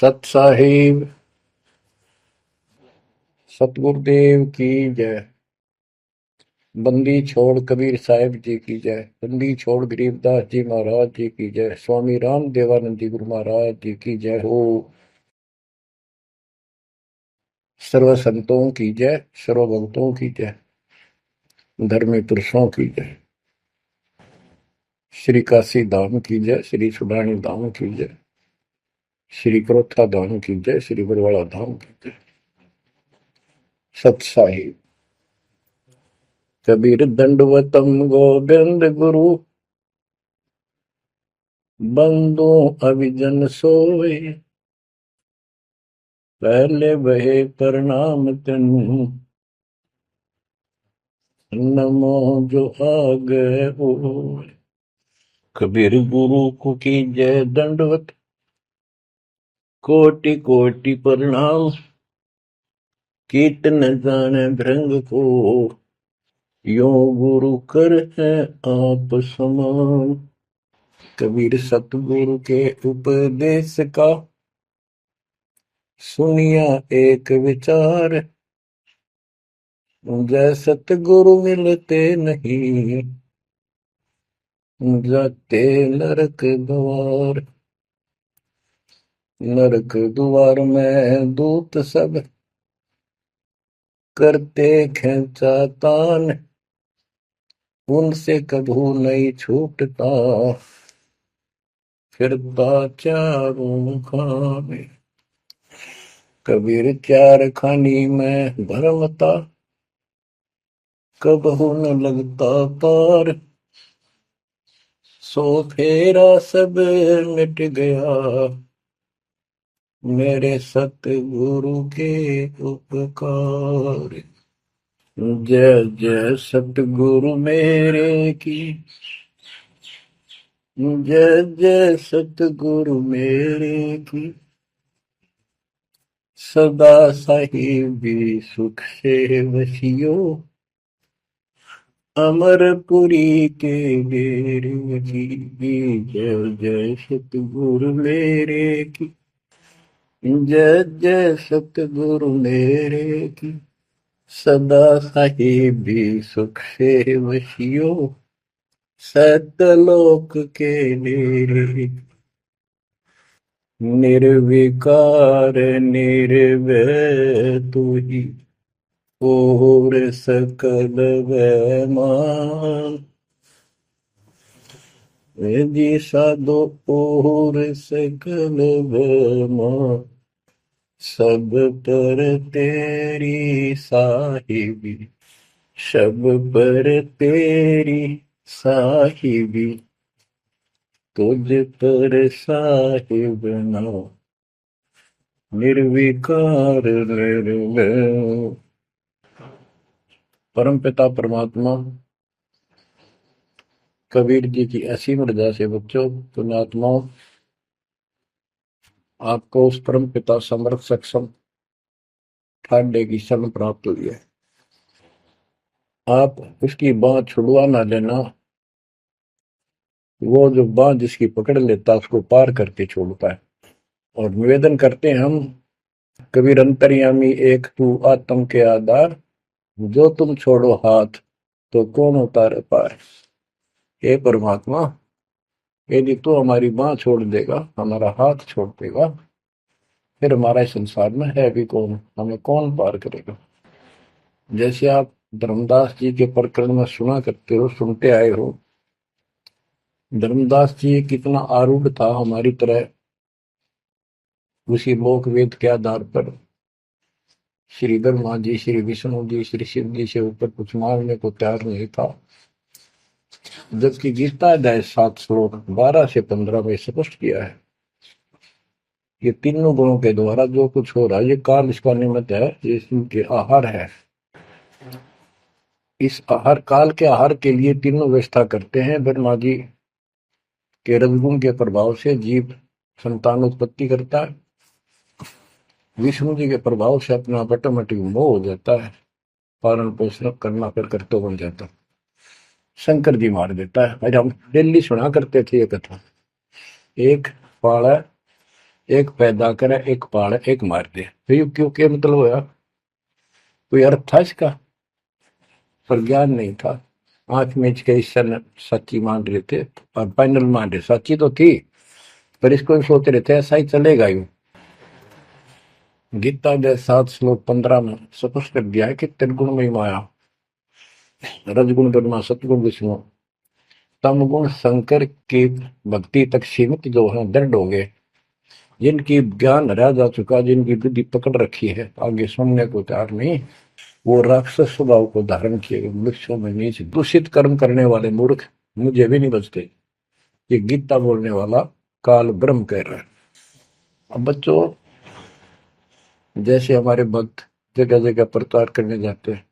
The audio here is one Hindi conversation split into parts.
सत साहिब सतगुरुदेव की जय। बंदी छोड़ कबीर साहिब जी की जय। बंदी छोड़ गरीबदास जी महाराज जी की जय। स्वामी राम देवानंद जी गुरु महाराज जी की जय हो। सर्व संतों की जय, सर्व भक्तों की जय, धर्मी पुरुषों की जय। श्री काशी धाम की जय, श्री सुडानी धाम की जय, श्री क्रोथा धाम की जय, श्री बरवाड़ा धाम की जय। सत साहिब कबीर दंडवतम गोविंद गुरु, बंदो अभिजन सोए, पहले बहे प्रणाम तिन, नमो जो आगे होए। कबीर गुरु को की जय दंडवत, कोटि कोटि प्रणाम, कीर्तन जाने भृंग को, यो गुरु कर है आप समान। कबीर सतगुरु के उपदेश का, सुनिया एक विचार, जय सतगुरु मिलते नहीं, जाते नरक द्वार। नरक द्वार में दूत सब, करते खेचा तान, उनसे कभू नहीं छूटता, फिरता चारों खाने। कबीर चार खानी में भरमता, कबहू न लगता पार, सो फेरा सब मिट गया, मेरे सतगुरु के उपकार। जय जय सतगुरु मेरे की, जय जय सतगुरु मेरे की, सदा साहिबी सुख से वसियो, अमरपुरी के डेरे की। जय जय सतगुरु मेरे की, जय जय सतगुरु मेरे की, सदा साहिबी सुख से वसियो, सतलोक के डेरे। निर्विकार निर्भय तू ही, और सकल वैमान। जी साधो और सकल वैमान, सब पर तेरी साहिबी, सब पर तेरी साहिबी, तुझ पर साहिब ना, निर्विकार निर्भय। परम पिता परमात्मा कबीर जी की असीम रजा से बच्चों, पुण्यात्माओं, आपको उस परम पिता समर्थ सक्षम ठाडे की शरण प्राप्त हुई है। आप उसकी बांह छुड़वा ना लेना, वो जो बांह जिसकी पकड़ लेता उसको पार करके छोड़ता है। और निवेदन करते हैं हम, कबीर अंतर्यामी एक तू आत्म के आधार, जो तुम छोड़ो हाथ तो कौन उतारे पार। हे परमात्मा, यदि तू हमारी बांह छोड़ देगा, हमारा हाथ छोड़ देगा, फिर हमारा इस संसार में है भी कौन, हमें कौन पार करेगा। जैसे आप धर्मदास जी के प्रकरण में सुना करते हो, सुनते आए हो, धर्मदास जी कितना आरूढ़ था हमारी तरह, उसी लोक वेद के आधार पर श्री ब्रह्मा जी, श्री विष्णु जी, श्री शिव जी से ऊपर कुछ मांगने को तैयार नहीं था। जबकि गीता अध्याय 7 श्लोक 12 से 15 में स्पष्ट किया है, ये तीनों गुणों के द्वारा जो कुछ हो रहा है, ये काल इसका निमित्त है, ये इनके आहार है। इस आहार काल के आहार के लिए तीनों व्यवस्था करते हैं। ब्रह्मा जी के रजगुण के प्रभाव से जीव संतान उत्पत्ति करता है, विष्णु जी के प्रभाव से अपना ऑटोमेटिक मोह हो जाता है, पालन पोषण करना फिर कर्तव्य बन जाता है, शंकर जी मार देता है। आज हम डेली सुना करते थे ये कथा। एक पाड़ा एक पैदा करे, एक पाले, एक मार दे। फिर क्यों क्या मतलब होया? कोई अर्थ था इसका? पर ज्ञान नहीं था। आंख मीच के ईश्वर सच्ची मान रहे थे और फाइनल मान रहे, सच्ची तो थी पर इसको भी सोच रहे थे ऐसा ही चलेगा यूं। गीता के 7 श्लोक 15 में स्पष्ट कर दिया है कि त्रिगुण में माया, रजगुण ब्रह्मा, सतगुण विष्णु, तम गुण शंकर की भक्ति तक सीमित जो है दृढ़ हो गए, जिनकी ज्ञान हरा जा चुका, जिनकी बुद्धि पकड़ रखी है, आगे सुनने को तैयार नहीं, वो राक्षस स्वभाव को धारण किए गए वृक्षों में नीच दूषित कर्म करने वाले मूर्ख मुझे भी नहीं बचते। ये गीता बोलने वाला काल ब्रह्म कह रहा है। अब बच्चों, जैसे हमारे भक्त जगह जगह प्रचार करने जाते हैं,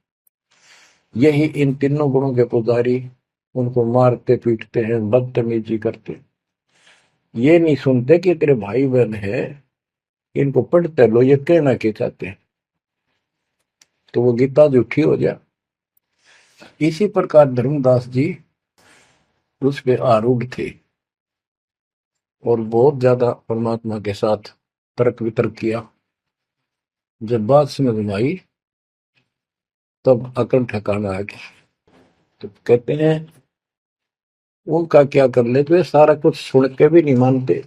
यही इन तीनों गुणों के पुजारी उनको मारते पीटते हैं, बदतमीजी करते, ये नहीं सुनते कि तेरे भाई बहन है, इनको पढ़ते लो, ये कहना क्या चाहते हैं, तो वो गीता झूठी हो जाए। इसी प्रकार धर्मदास जी उस पे आरूढ़ थे और बहुत ज्यादा परमात्मा के साथ तर्क वितर्क किया। जब बात समझ में आई तब अकल ठिकाना आ गया। तो कहते हैं उनका क्या कर ले, तो ये सारा कुछ सुन के भी नहीं मानते,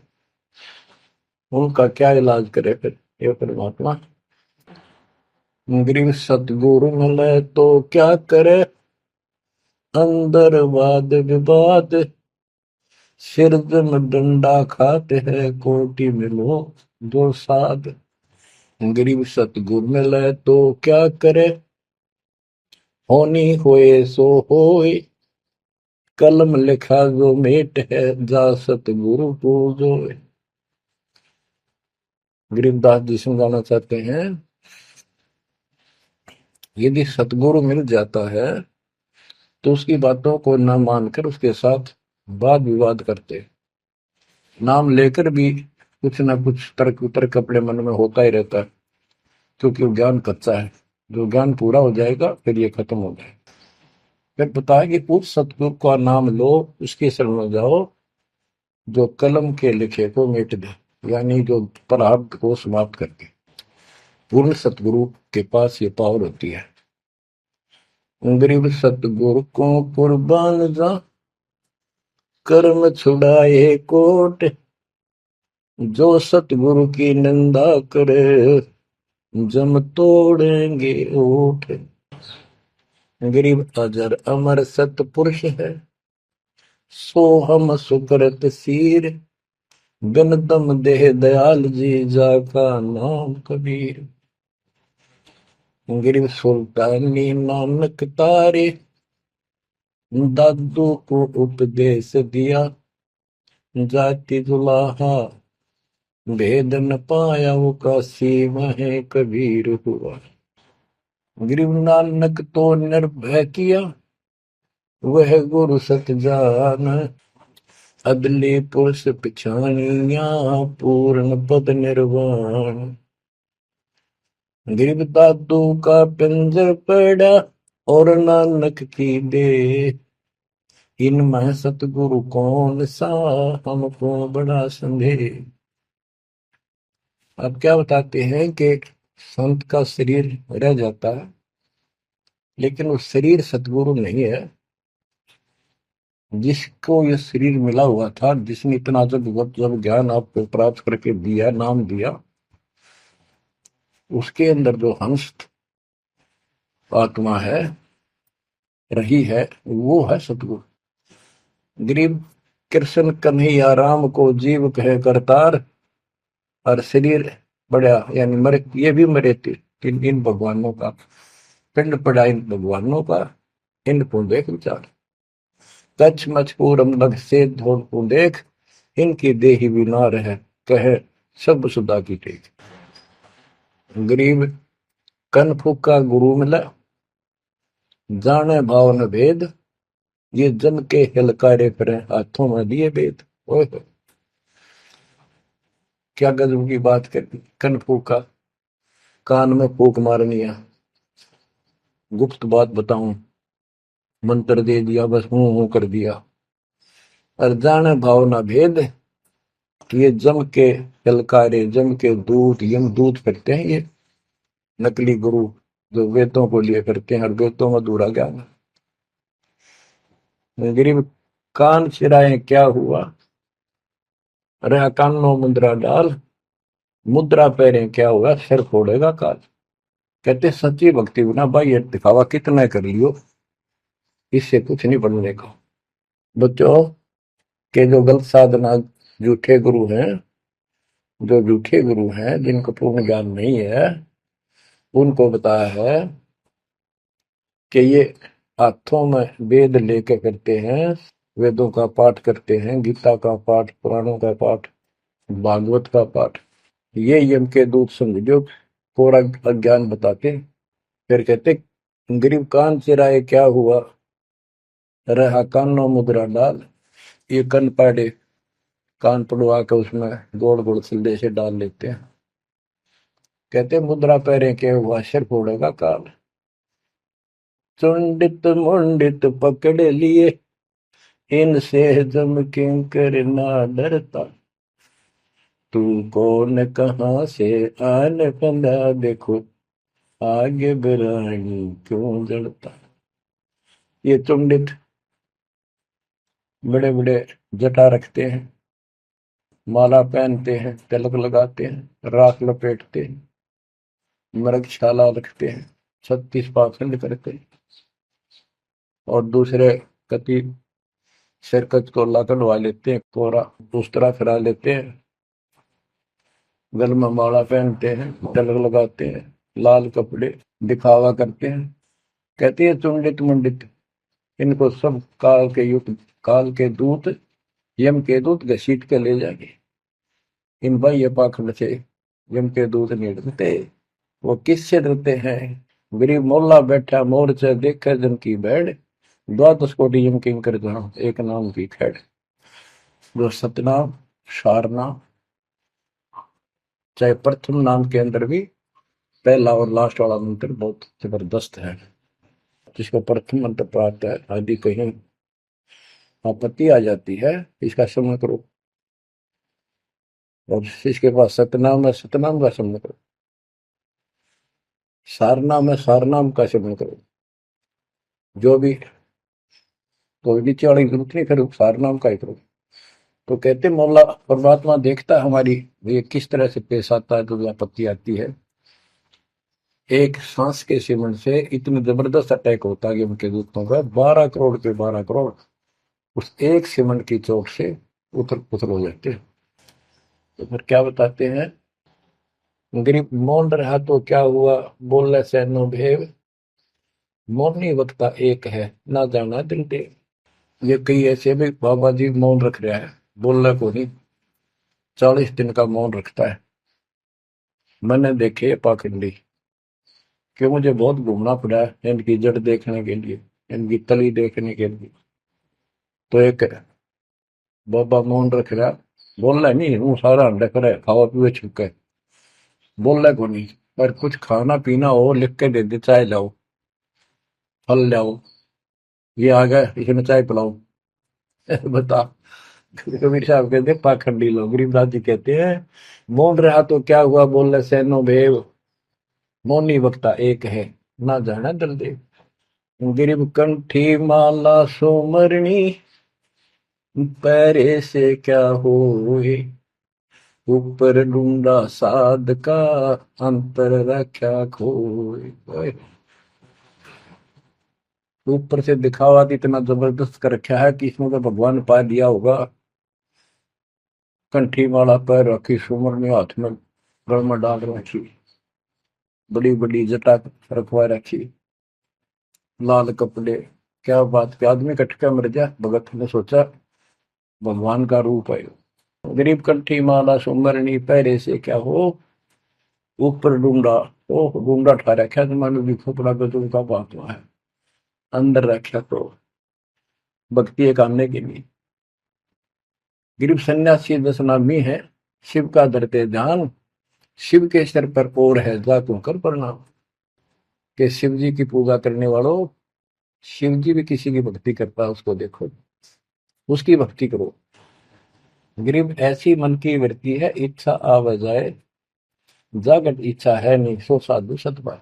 उनका क्या इलाज करे फिर ये परमात्मा। गरीब सतगुरु मिले तो क्या करे, अंदर वाद विवाद, सिर में डंडा खाते हैं, कोटि मिलो दो साध। गरीब सतगुरु मिले तो क्या करे, होनी होए सो होए, कलम लिखा जो मेट है, जा सतगुरु पूजो। गरीबदास जी समझाना चाहते हैं, यदि सतगुरु मिल जाता है तो उसकी बातों को न मानकर उसके साथ वाद विवाद करते, नाम लेकर भी कुछ ना कुछ तर्क वितर्क अपने मन में होता ही रहता है, क्योंकि वो ज्ञान कच्चा है। जो ज्ञान पूरा हो जाएगा फिर ये खत्म हो जाएगा। फिर बताया कि उस सतगुरु का नाम लो, उसके शरण में जाओ जो कलम के लिखे को मिट दे, यानी जो प्रारब्ध को समाप्त कर दे। पूर्ण सतगुरु के पास ये पावर होती है। गरीब सतगुरु को कुर्बान जा, कर्म छुड़ाए कोट, जो सतगुरु की निंदा करे, जम तोड़ेंगे ओठ। गरीब अजर अमर सतपुरुष है, सो हम सुकृत सीर, बिन दम देह दयाल जी, जाका नाम कबीर। गरीब सुल्तानी नानक तारे, दादू को उपदेश दिया, जाति जुलाहा भेद न पाया, वो काशी में कबीर हुआ। गरीब नानक तो निर्भय किया, वह गुरु सत जान, अदली पुरुष पिछानिया, पूर्ण पद निर्वाण। गरीब दादू का पिंजर पड़ा, और नानक की दे, इनमें सतगुरु कौन सा, हमको बड़ा संदेह। अब क्या बताते हैं कि संत का शरीर रह जाता है, लेकिन वो शरीर सतगुरु नहीं है। जिसको ये शरीर मिला हुआ था, जिसने इतना जब ज्ञान आपको प्राप्त करके दिया, नाम दिया, उसके अंदर जो हंस आत्मा है, रही है, वो है सतगुरु। गरीब कृष्ण कन्हैया राम को जीव कहे करतार, और शरीर बड़ा यानी मरे, ये भी मरे थे इन भगवानों का, पिंड पड़ा इन भगवानों का, इनको देख विचार, कच्छ मचपूरम लग से धोल को देख, इनकी देही भी ना रहे, कहे सब सुधा की टेक। गरीब कन फूका गुरु मिला, जाने भाव न भेद, ये जन के हिलकारे फिरे, हाथों में लिए वेद। ओए क्या गजब की बात कर दी। कन फूका, कान में फूक मारनी है, गुप्त बात बताऊं, मंत्र दे दिया, बस हूं कर दिया। और जाने भाव न भेद, ये जम के ललकारे, जम के दूत, यम दूत करते हैं ये नकली गुरु जो वेदों को लिए करते हैं और वेदों में अधूरा ज्ञान। गरीब कान चिराए क्या हुआ, रहा कानों मुद्रा डाल, मुद्रा पहरे क्या हुआ, सिर फोड़ेगा काल। कहते सच्ची भक्ति बिना भाई ये दिखावा कितना कर लियो, इससे कुछ नहीं बनने का। बच्चों के जो गलत साधना, झूठे गुरु हैं, जो झूठे गुरु हैं जिनको पूर्ण ज्ञान नहीं है, उनको बताया है कि ये हाथों में वेद लेके करते हैं, वेदों का पाठ करते हैं, गीता का पाठ, पुराणों का पाठ, भागवत का पाठ। ये यम के दूत समझो पूरा अज्ञान बताते। फिर कहते गरीब कान चिराए क्या हुआ, रहा कानों मुद्रा डाल। ये कन पाड़े, कान पड़वा के उसमें गोड़ गोड़ सिल्ले से डाल लेते हैं। कहते मुद्रा पैरे के हुआ, सिर फोड़ेगा काल। चुंडित मुंडित पकड़ लिए, इनसे जम किंकर ना डरता। तू कौन कहाँ से आन बंदा, देखो आगे बिरानी क्यों जड़ता। ये चुंडित बड़े बड़े जटा रखते हैं, माला पहनते हैं, तिलक लगाते हैं, राख लपेटते हैं, मृगशाला रखते हैं, 36 पाखंड करते हैं, और दूसरे कति सिरकत को ला कढ़वा लेते हैं, कोरा दूसरा फिरा लेते हैं, गल में माला पहनते हैं, तिलक लगाते हैं, लाल कपड़े दिखावा करते हैं। कहते हैं चुंडित मुंडित, इनको सब काल के युग, काल के दूत, यम के दूत घसीट के ले जाएंगे। इन भाई ये पाखंड से यम के दूत नहीं डरते। वो किससे डरते हैं, गरीब मोल्ला बैठा मोर्चा देखे जन की बैठ, द्वादश कोटि यम किंकर जहां एक नाम की खैड़। जो सतनाम, सारनाम, चाहे प्रथम नाम के अंदर भी पहला और लास्ट वाला मंत्र बहुत जबरदस्त है। जिसको प्रथम मंत्र प्राप्त है, आदि कहीं आपत्ति आ जाती है, इसका स्मरण करो। और इसके पास सतनाम है, सतनाम का स्मरण करो। सारनाम है, सारनाम का स्मरण करो। जो भी कोई नीचे वाली जरूरत नहीं, फिर सारनाम का ही करो। तो कहते मौला परमात्मा देखता है हमारी ये किस तरह से पेश आता है, जो आपत्ति आती है। एक सांस के सिमरण से इतने जबरदस्त अटैक होता है कि उनके दूतों का 12 करोड़ के 12 करोड़ उस एक सिमरण की चोट से उथल पुथल हो जाते हैं। तो फिर क्या बताते हैं, गरीब मौन रहा तो क्या हुआ, बोले सैनो भेव, मौनी वक्ता एक है, ना जाना दिल देव। ये कई ऐसे भी बाबा जी मौन रख रहा है, बोलने को नहीं, 40 दिन का मौन रखता है। मैंने देखे पाखंडी कि मुझे बहुत घूमना पड़ा है इनकी जड़ देखने के लिए, इनकी तली देखने के लिए। तो एक बाबा मौन रख रहा, बोलना नहीं, हूँ सारा अंडा करे खावा पीवे छुके, बोलना को नहीं। पर कुछ खाना पीना हो लिख के दे दे, चाय लाओ, फल लाओ, ये आ गए इसमें चाय पिलाओ। बता। कबीर साहब कहते पाखंडी लोग, गरीबदास जी कहते हैं मौन रहा तो क्या हुआ, बोले सैनो भेव, मौनी वक्ता एक है, ना जाना दल देव। गिरिब कंठी माला सोमरणी, पैरे से क्या होए, ऊपर ढूंढा साध का, अंतर रख्या खोए। ऊपर से दिखावा इतना जबरदस्त कर रखा है कि इसमें तो भगवान पा दिया होगा। कंठी माला पैर रखी, सुमरनी हाथ में गल में डाल रखी, बड़ी बड़ी जटा रखवा रखी, लाल कपड़े। क्या बात के आदमी कटका मर जा, भगत ने सोचा भगवान का रूप है। गरीब कंठी माला सुमरनी, पैरे से क्या हो, ऊपर डूंडा, ओ डूंडा ठा रखा, तुम्हारे भी खोपड़ा का तुमका बात है, अंदर रखा तो भक्ति करने के लिए। गरीब सन्यासी दशनामी है, शिव का धरते ध्यान, शिव के सर पर और है जा तू कर प्रणाम। के शिव जी की पूजा करने वालों, शिव जी भी किसी की भक्ति करता है, उसको देखो, उसकी भक्ति करो। गरीब ऐसी मन की वृत्ति है, इच्छा आव जाए, जागत इच्छा है नहीं, सो साधु सतपाए।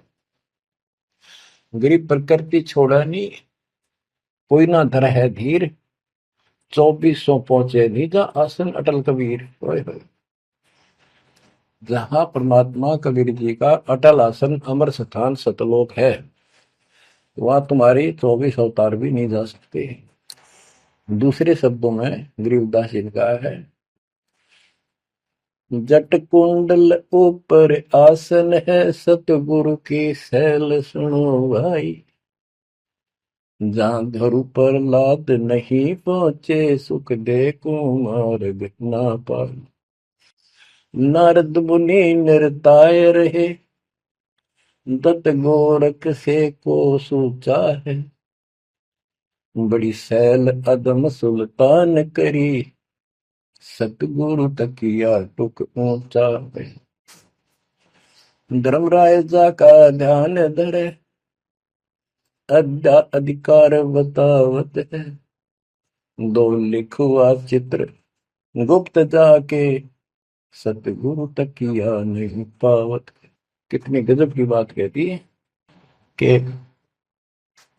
गरीब प्रकृति छोड़ा नहीं, कोई ना धर है धीर, 2400 पहुंचे निजा आसन अटल कबीर। ओए होए। जहां परमात्मा कबीर जी का अटल आसन अमर स्थान सतलोक है, वहां तुम्हारी 24 अवतार भी नहीं जा सकते। दूसरे शब्दों में गरीबदास जी ने कहा है, जट कुंडल ऊपर आसन है, सतगुरु की सैल सुनो भाई। जहां धरु पर लाद नहीं पहुंचे, सुख दे कुमार्ग ना पाए। नारद मुनि निरताय रहे, दत्त गोरख से को सूचा है। बड़ी सैल अदम सुल्तान करी, सतगुरु तकिया टुक ऊंचा है। धर्मराय जा का ध्यान धरे, अद्या अधिकार बतावत है। दो लिखुआ चित्र गुप्त जाके, सतगुरु तकिया नहीं पावत। कितनी गजब की बात कहती है कि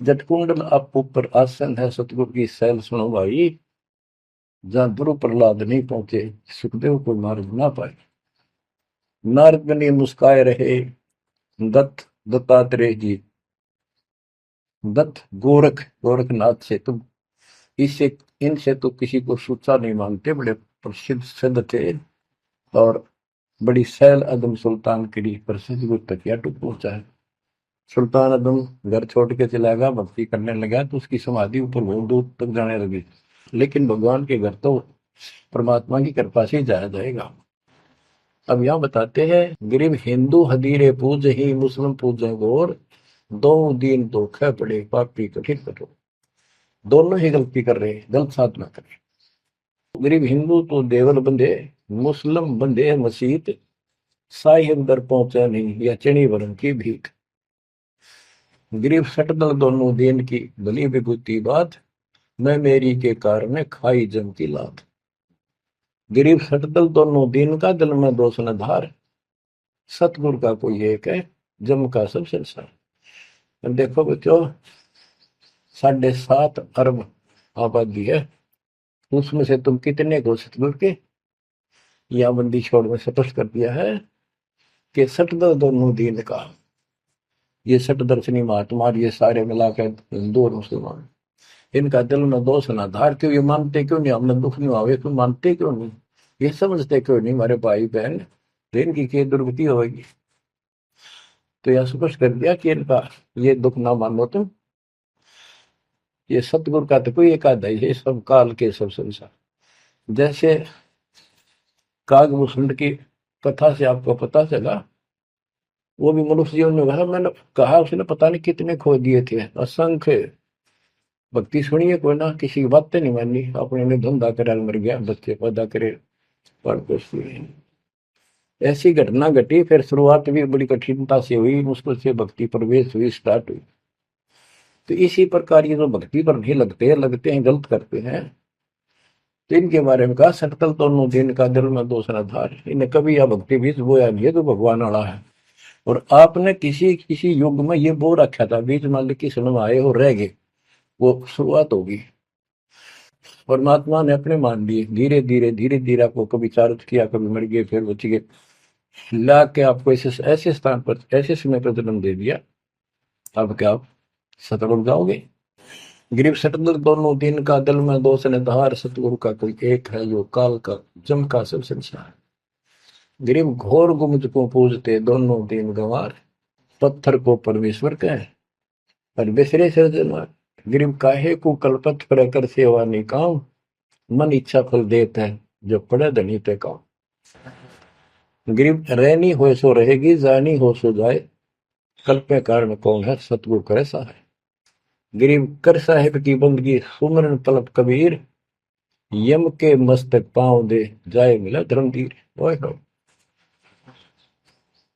जटकुंडल आप ऊपर आसन है, सतगुरु की सैल सुनो भाई। जहां ध्रुव प्रहलाद नहीं पहुंचे, सुखदेव को मार्ग ना पाए। नारद मुनि मुस्काए रहे, दत्त दत्तात्रेय जी, दत्त गोरख गोरखनाथ से तुम इससे इनसे तो किसी को सूचा नहीं मानते, बड़े प्रसिद्ध सिद्ध थे। और बड़ी सैल अदम सुल्तान की प्रसिद्ध गुरु तकिया टूट पहुंचा है। सुल्तान अदम घर छोड़ के चला गया, भक्ति करने लगा, तो उसकी समाधि ऊपर बहुत दूर तक जाने लगी। लेकिन भगवान के घर तो परमात्मा की कृपा से ही जाया जाएगा। अब यहाँ बताते हैं, गरीब हिंदू हदीरे पूज ही, मुस्लिम पूजे गोर, दो दीन धोखे पड़े, पापी कठिन कठोर। दोनों ही गलती कर रहे हैं, गलत साधना कर रहे हैं। गरीब हिंदू तो देवल बंधे, मुस्लिम बंधे मसीत, साई अंदर पहुंचा नहीं, या चणी वरण की भीख। गरीब सटदल दोनों दीन की, भली विभूति बात, मैं मेरी के कारण खाई जम की लात। गरीब सटदल दोनों दीन का, दिल में दोष न धार, सतगुरु का कोई एक है, जम का सब संसार। देखो बच्चों, 7.5 अरब आबादी है, उसमें से तुम कितने को सतगुरु के या बंदी छोड़ में स्पष्ट कर दिया है कि सटदल दोनों दीन का। ये सट दर्शनी महात्मा, ये सारे मिलाकर हिंदू और मुसलमान, इनका दिल में दोष ना धार। क्यों ये मानते क्यों नहीं, हमने दुख नहीं आवे, तुम मानते क्यों नहीं, ये समझते क्यों नहीं हमारे भाई बहन, तो इनकी क्या दुर्गति होगी। तो यह स्पष्ट कर दिया कि इनका ये दुख ना मानो तुम, ये सतगुरु का तो कोई एक आधा ही है, सब काल के सब संसार। जैसे कागभूषण की कथा से आपको पता चला, वो भी मनुष्य जीवन में कहा, मैंने कहा उसने पता नहीं कितने खो दिए थे, असंख्य। भक्ति सुनिए कोई ना, किसी की बातें नहीं मानी, अपने ने धंधा करे मर गया, बच्चे पैदा करे पर कुछ नहीं। ऐसी घटना घटी, फिर शुरुआत भी बड़ी कठिनता से हुई, मुश्किल से भक्ति प्रवेश हुई, स्टार्ट हुई। तो इसी प्रकार ये जो भक्ति पर नहीं लगते हैं गलत करते हैं, तो इनके बारे में कहा, सटकल दोनों दिन का दिल में दोष न धार। इन्हें कभी यह भक्ति बीज बोया नहीं है, तो भगवान वाला है। और आपने किसी किसी युग में ये बो रखा था, बीज मान ली किसी में आए हो रह गए, वो शुरुआत होगी। परमात्मा ने अपने मान लिए, धीरे धीरे धीरे धीरे आपको कभी चारित किया, कभी मर गए, फिर बच गए, ला के आपको ऐसे ऐसे स्थान पर, ऐसे समय पर जन्म दे दिया। अब क्या आप सतगुरु जाओगे। गिरीव सतगुरु दोनों दिन का, दिल में दोष ने धार, सतगुरु का कोई एक है, जो काल का जम का सब संसार। गिरीव घोर गुमज को पूजते, दोनों दिन गंवार, पत्थर को परमेश्वर कहे, पर बिसरे सृजनहार। गिरीव काहे को कल्पत पर कर सेवा निकाम, मन इच्छा फल देते हैं, जो पड़े धनी पे काम। गिरीव रहनी हो सो रहेगी, जानी हो सो जाए, कल्पे कारण कौन है, सतगुरु करे सहाय। गिरीव कर साहिब की बंदगी, सुमरन तलब कबीर, यम के मस्तक पांव दे, जाए मिला धर्मवीर। ओए हो,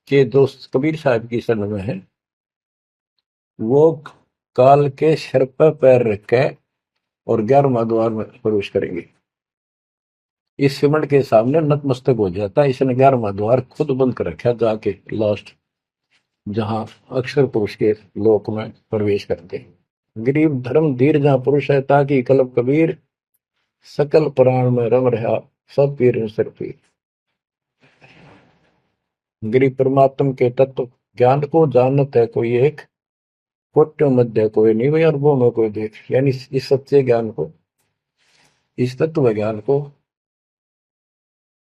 के दोस्त कबीर साहब की शरण में है, वो काल के सिर पर पैर रख के और 11वां द्वार में प्रवेश करेंगे। इस सिमट के सामने नतमस्तक हो जाता है। इसने 11वां द्वार खुद बंद कर रखा जाके लास्ट, जहां अक्षर पुरुष के लोक में प्रवेश करते। गरीब धर्म धीर जहां पुरुष है, ताकि कलब कबीर सकल प्राण में रम रहा सब पीर सिर पीर। गरीब परमात्म के तत्व ज्ञान को जानत है कोई एक, कोट्यों मध्य कोई नहीं भाई, अरबों में कोई देख। यानी इस सच्चे ज्ञान को, इस तत्व ज्ञान को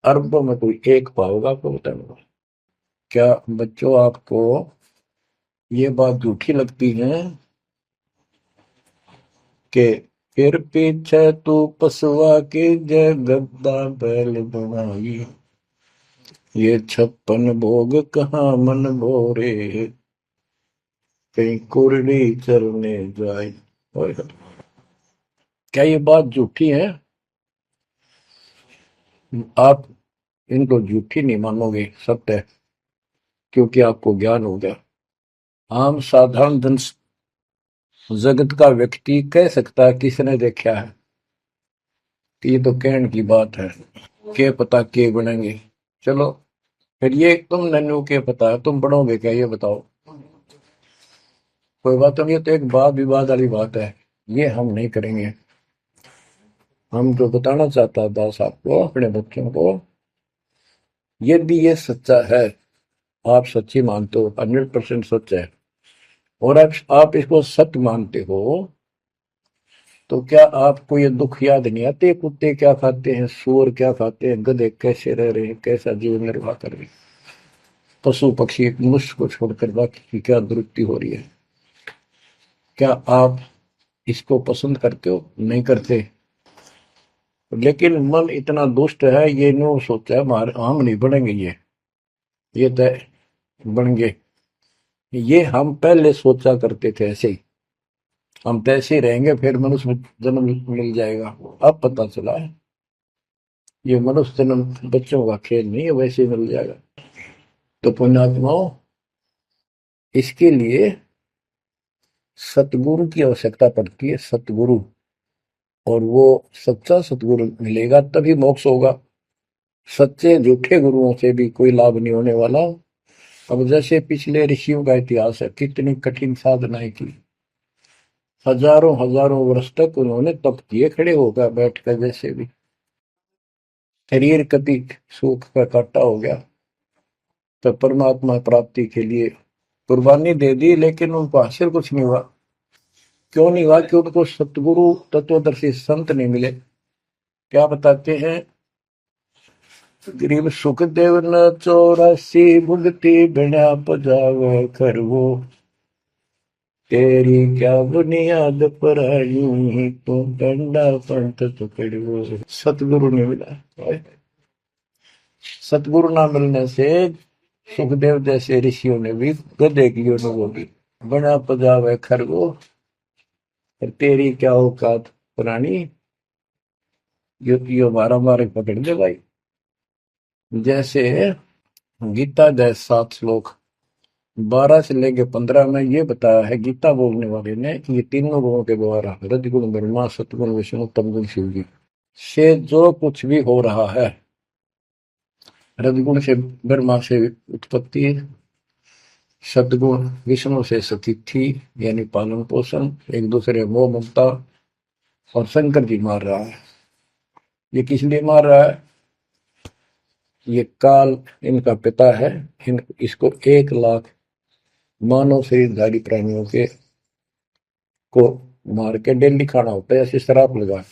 अरबों में कोई एक पाओगा। आपको बताऊंगा। क्या बच्चों आपको ये बात झूठी लगती है कि फिर पीछे तू पसुआ की जय गद्दा बैल बनाई, ये 56 भोग कहाँ मन भोरे, कहीं कुरली चरने जाए। क्या ये बात झूठी है? आप इनको झूठी नहीं मानोगे, सत्य है, क्योंकि आपको ज्ञान हो गया। आम साधारण जन जगत का व्यक्ति कह सकता है किसने देखा है, कि ये तो कहने की बात है, के पता के बनेंगे। चलो फिर ये तुम नन्नू के पता है, तुम बढ़ोगे क्या ये बताओ। कोई बात नहीं, ये तो एक वाद विवाद वाली बात है, ये हम नहीं करेंगे। हम जो बताना चाहता दास आपको, अपने बच्चों को, यदि ये सच्चा है, आप सच्ची मानते हो, 100% सच है, और आप इसको सत्य मानते हो, तो क्या आपको ये दुख याद नहीं आते? कुत्ते क्या खाते हैं, सूअर क्या खाते हैं, गधे कैसे रह रहे हैं, कैसा जीवन निर्वाह कर रहे हैं, पशु पक्षी मनुष्य को छोड़कर बाकी की क्या दुरुक्ति हो रही है। क्या आप इसको पसंद करते हो? नहीं करते। लेकिन मन इतना दुष्ट है, ये नो सोचा है हम नहीं बढ़ेंगे, ये तय बन गए। ये हम पहले सोचा करते थे ऐसे ही, हम तो ऐसे ही रहेंगे, फिर मनुष्य जन्म मिल जाएगा। अब पता चला है ये मनुष्य जन्म बच्चों का खेल नहीं है, वैसे ही मिल जाएगा। तो पुण्यात्माओं, इसके लिए सतगुरु की आवश्यकता पड़ती है, सतगुरु। और वो सच्चा सतगुरु मिलेगा तभी मोक्ष होगा। सच्चे झूठे गुरुओं से भी कोई लाभ नहीं होने वाला। अब जैसे पिछले ऋषियों का इतिहास है, कितनी कठिन साधनाएं की, हजारों हजारों वर्ष तक उन्होंने तप किए, खड़े होकर बैठकर, जैसे भी शरीर कभी सूख का काटा हो गया, तो परमात्मा प्राप्ति के लिए कुर्बानी दे दी, लेकिन उनको हासिल कुछ नहीं हुआ। क्यों नहीं हुआ? कि उनको सतगुरु तत्वदर्शी संत नहीं मिले। क्या बताते हैं? गरीब सुखदेव न 84 भुगती बिना पजावे खरवो, तेरी क्या बुनियाद पर आई, तू डंडा पंथ पकड़ो। सतगुरु नहीं मिला। सतगुरु ना मिलने से सुखदेव जैसे ऋषियों ने भी गधे की अनुभव की, बना पजावे खरगो, तेरी क्या औकात पुरानी, यो मारा मारे पकड़ दे भाई। जैसे गीता जय 7 श्लोक 12 से लेके 15 में ये बताया है गीता बोलने वाले ने, कि ये तीनों गुणों के द्वारा, रजगुण ब्रह्मा, सतगुण विष्णु, तमगुण शिव जी, से जो कुछ भी हो रहा है, रजगुण से ब्रह्मा से उत्पत्ति, सदगुण विष्णु से स्थिति यानी पालन पोषण, एक दूसरे मोह ममता, और शंकर जी मार रहा है। ये किस लिए मार रहा है? ये काल इनका पिता है। इसको 1 लाख मानव शरीरधारी प्राणियों के को मार के डेली खाना होता है, ऐसे शराब लगा।